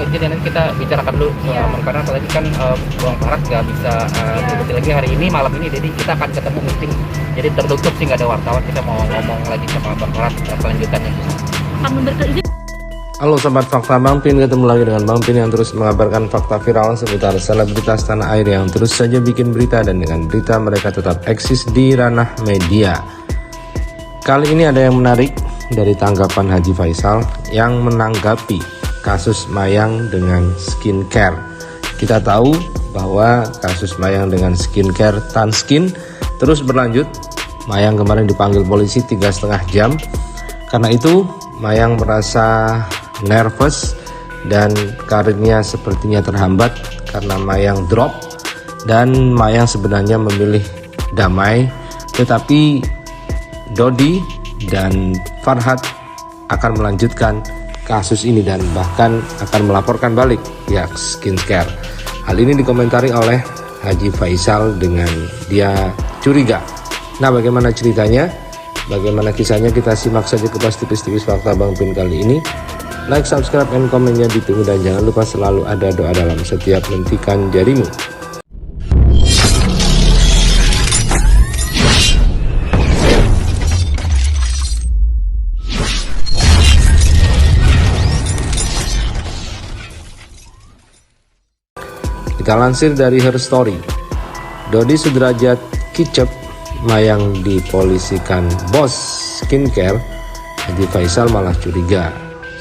Jadi nanti kita bicarakan dulu karena tadi kan Bang Farhat nggak bisa berhenti lagi hari ini malam ini, jadi kita akan ketemu meeting jadi tertutup sih, nggak ada wartawan, kita mau ngomong lagi sama Bang Farhat selanjutnya. Halo Sobat Fakta, Bang Pin ketemu lagi dengan Bang Pin yang terus mengabarkan fakta viral seputar selebritas tanah air yang terus saja bikin berita, dan dengan berita mereka tetap eksis di ranah media. Kali ini ada yang menarik dari tanggapan Haji Faisal yang menanggapi kasus Mayang dengan skincare. Kita tahu bahwa kasus Mayang dengan skincare Tanskin terus berlanjut. Mayang kemarin dipanggil polisi 3,5 jam. Karena itu Mayang merasa nervous dan karirnya sepertinya terhambat karena Mayang drop, dan Mayang sebenarnya memilih damai, tetapi Dodi dan Farhat akan melanjutkan kasus ini dan bahkan akan melaporkan balik pihak skincare. Hal ini dikomentari oleh Haji Faisal dengan dia curiga. Nah, bagaimana ceritanya? Bagaimana kisahnya? Kita simak saja kupas tipis-tipis fakta Bang Pin kali ini. Like, subscribe, dan komennya ditunggu, dan jangan lupa selalu ada doa dalam setiap mentikan jarimu. Kita lansir dari Her Story. Dodi Sudrajat kicep, Mayang dipolisikan bos skincare. Haji Faisal malah curiga.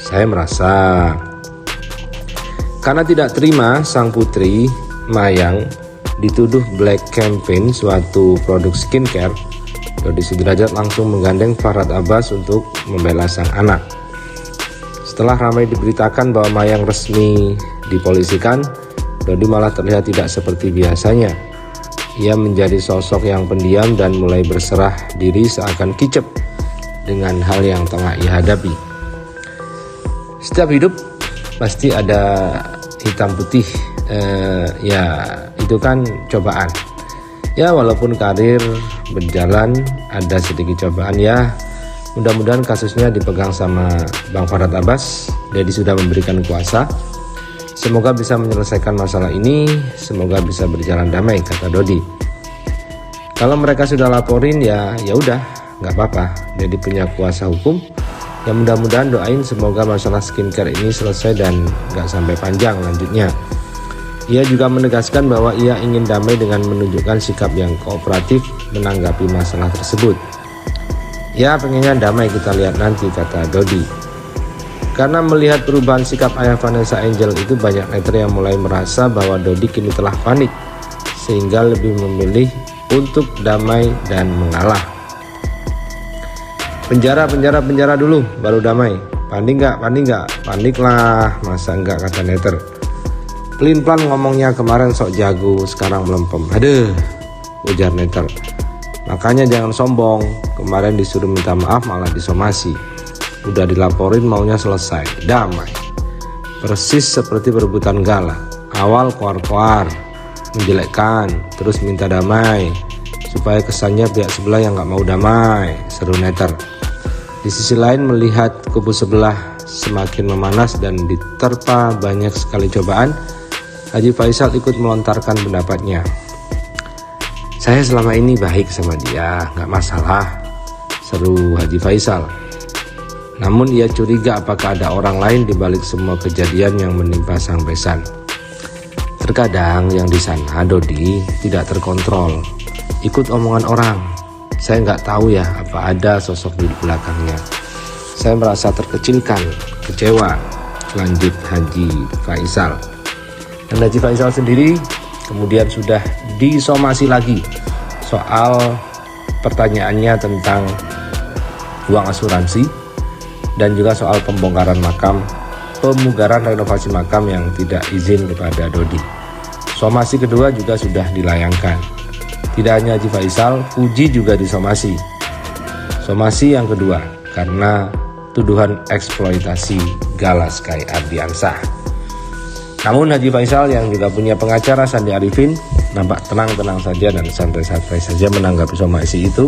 Saya merasa karena tidak terima sang putri Mayang dituduh black campaign suatu produk skincare, Dodi Sudrajat langsung menggandeng Farhat Abbas untuk membela sang anak. Setelah ramai diberitakan bahwa Mayang resmi dipolisikan, Dodi malah terlihat tidak seperti biasanya. Ia menjadi sosok yang pendiam dan mulai berserah diri seakan kicep dengan hal yang tengah ia hadapi. Setiap hidup pasti ada hitam putih, ya itu kan cobaan. Ya walaupun karir berjalan ada sedikit cobaan, ya mudah-mudahan kasusnya dipegang sama Bang Farhat Abbas. Jadi sudah memberikan kuasa. Semoga bisa menyelesaikan masalah ini, semoga bisa berjalan damai, kata Dodi. Kalau mereka sudah laporin ya udah, nggak apa-apa. Jadi punya kuasa hukum. Ya mudah-mudahan doain semoga masalah skincare ini selesai dan nggak sampai panjang lanjutnya. Ia juga menegaskan bahwa ia ingin damai dengan menunjukkan sikap yang kooperatif menanggapi masalah tersebut. Ya pengennya damai, kita lihat nanti, kata Dodi. Karena melihat perubahan sikap ayah Vanessa Angel itu, banyak netizen yang mulai merasa bahwa Dodi kini telah panik sehingga lebih memilih untuk damai dan mengalah. Penjara dulu baru damai. Panik nggak? Panik lah, masa enggak, kata neter. Pelin-pelan ngomongnya, kemarin sok jago, sekarang melempem. Aduh, ujar neter. Makanya jangan sombong, kemarin disuruh minta maaf malah disomasi. Udah dilaporin maunya selesai, damai. Persis seperti perebutan gala. Awal koar-koar, menjelekkan, terus minta damai, supaya kesannya pihak sebelah yang gak mau damai, seru neter. Di sisi lain, melihat kubu sebelah semakin memanas dan diterpa banyak sekali cobaan, Haji Faisal ikut melontarkan pendapatnya. Saya selama ini baik sama dia, gak masalah, seru Haji Faisal. Namun ia curiga apakah ada orang lain di balik semua kejadian yang menimpa sang besan. Terkadang yang di sana Dodi tidak terkontrol, ikut omongan orang. Saya nggak tahu ya apa ada sosok di belakangnya. Saya merasa terkecilkan, kecewa, lanjut Haji Faisal. Dan Haji Faisal sendiri kemudian sudah disomasi lagi soal pertanyaannya tentang uang asuransi dan juga soal pembongkaran makam, pemugaran renovasi makam yang tidak izin kepada Dodi. Somasi kedua juga sudah dilayangkan. Tidak hanya Haji Faisal, Fuji juga disomasi. Somasi yang kedua karena tuduhan eksploitasi Gala Sky Ardiansah. Namun Haji Faisal yang juga punya pengacara Sandi Arifin nampak tenang-tenang saja dan santai-santai saja menanggapi somasi itu.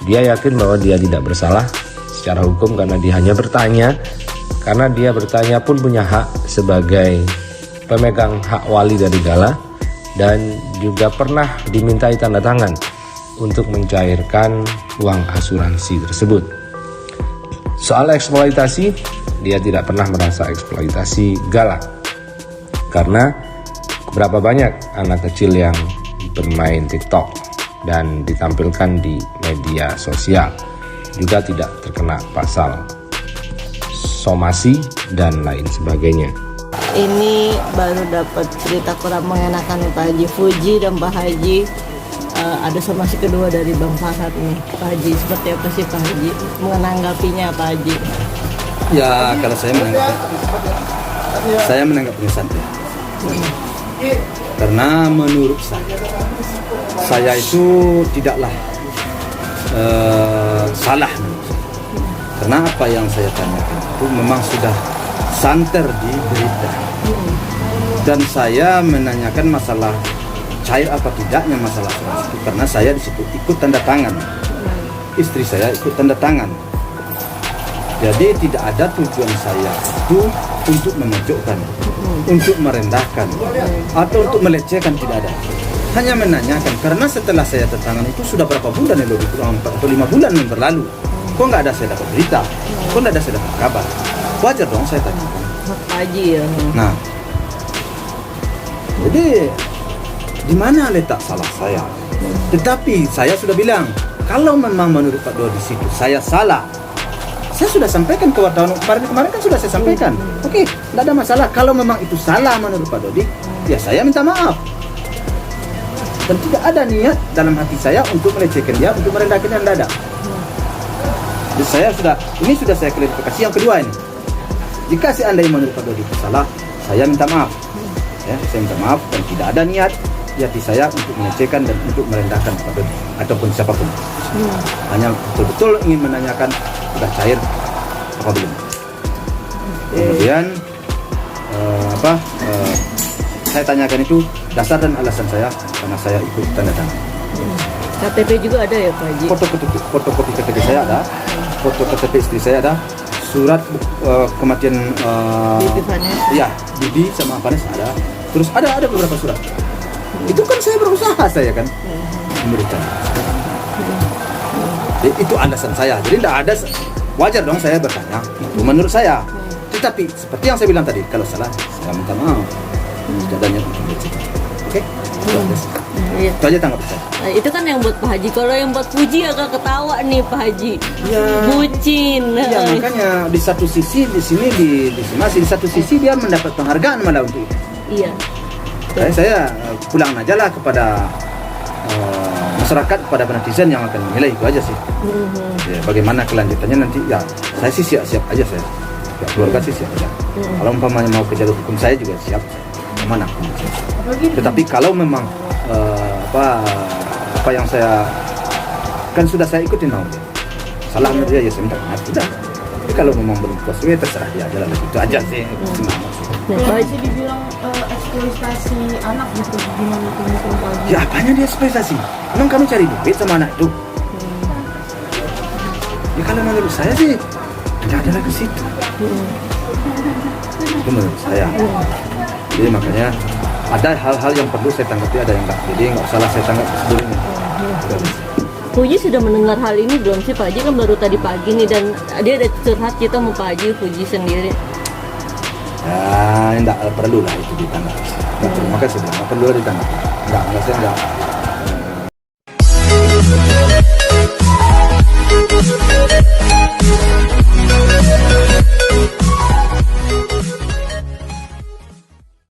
Dia yakin bahwa dia tidak bersalah secara hukum karena dia hanya bertanya karena dia bertanya pun punya hak sebagai pemegang hak wali dari Gala, dan juga pernah dimintai tanda tangan untuk mencairkan uang asuransi tersebut. Soal eksploitasi, dia tidak pernah merasa eksploitasi Gala, karena berapa banyak anak kecil yang bermain TikTok dan ditampilkan di media sosial juga tidak terkena pasal somasi dan lain sebagainya. Ini baru dapat cerita kurang mengenakan nih Pak Haji. Fuji dan Pak Haji, ada somasi kedua dari Bang Farhat nih Pak Haji. Seperti apa sih Pak Haji menanggapinya Pak Haji? Ya, kalau saya menanggapinya santai. Karena menurut saya itu tidaklah salah. Karena apa yang saya tanyakan itu memang sudah santer di berita. Dan saya menanyakan masalah cair apa tidaknya masalah asuransi itu karena saya di situ ikut tanda tangan. Istri saya ikut tanda tangan. Jadi tidak ada tujuan saya itu untuk memojokkan, untuk merendahkan, atau untuk melecehkan, tidak ada. Hanya menanyakan, karena setelah saya tanda tangan itu sudah berapa bulan ya, lebih kurang 4 atau 5 bulan yang berlalu. Kok nggak ada saya dapat berita? Kok nggak ada saya dapat kabar? Wajar dong saya tanyakan. Pak Haji ya. Nah, jadi di mana letak salah saya? Tetapi saya sudah bilang, kalau memang menurut Pak Dodi situ saya salah, saya sudah sampaikan ke wartawan kemarin kan sudah saya sampaikan. Oke, tidak ada masalah. Kalau memang itu salah menurut Pak Dodi, ya saya minta maaf. Dan tidak ada niat dalam hati saya untuk melecehkan dia, untuk merendahkan dia, tidak ada. Jadi ini sudah saya klarifikasi yang kedua ini. Jika seandainya menurut Pak Dodi itu salah, saya minta maaf. Ya, saya minta maaf dan tidak ada niat di hati saya untuk melecehkan dan untuk merendahkan Pak Dodi ataupun siapapun. Hanya betul-betul ingin menanyakan sudah cair apa belum. Kemudian saya tanyakan itu dasar dan alasan saya karena saya ikut tanda tangan. KTP juga ada ya Pak Haji? Fotokopi KTP saya ada, foto KTP istri saya ada, surat kematian Bibi Vanessa. Iya, Bibi sama Vanessa ada. Terus ada beberapa surat. Itu kan saya berusaha saya kan memberikan. Jadi, itu alasan saya. Jadi tidak ada, wajar dong saya bertanya. Itu menurut saya. Tetapi seperti yang saya bilang tadi, kalau salah saya minta maaf. Tidak ada niat untuk melecehkan. Oke? Iya. Itu aja tanggapan saya. Nah, itu kan yang buat Pak Haji. Kalau yang buat Fuji agak ketawa nih Pak Haji. Ya. Bucin. Ya makanya di satu sisi di sini di satu sisi dia mendapat penghargaan malah untuk itu. Iya. Saya pulang aja lah kepada masyarakat, kepada netizen yang akan menilai, itu aja sih. Ya, bagaimana kelanjutannya nanti ya saya sih siap aja saya. Ya, keluarga sih siap aja. Kalau umpamanya mau ke jalur hukum saya juga siap. Kemana? Tetapi kalau memang apa yang saya kan sudah saya ikutin mau salah menurut dia ya saya minta maaf sudah. Tapi kalau memang belum puas ya terserah dia aja lah, itu aja sih. Pak Haji dibilang eksploitasi anak gitu, gimana itu mungkin Pak Haji? Ya apanya dia eksploitasi? Emang kami cari duit sama anak itu? Ya kalau menurut saya sih tidak ada lagi ke situ. Itu menurut saya. Jadi makanya ada hal-hal yang perlu saya tanggapi, ada yang enggak. Jadi nggak salah saya tanggap sebelumnya. Fuji sudah mendengar hal ini belum sih Pak Haji? Kan baru tadi pagi nih, dan dia ada curhat kita sama Pak Haji, Fuji sendiri. Ya enggak perlu lah itu ditanggapi. Makanya saya bilang nggak perlu ditanggapi. Enggak saya enggak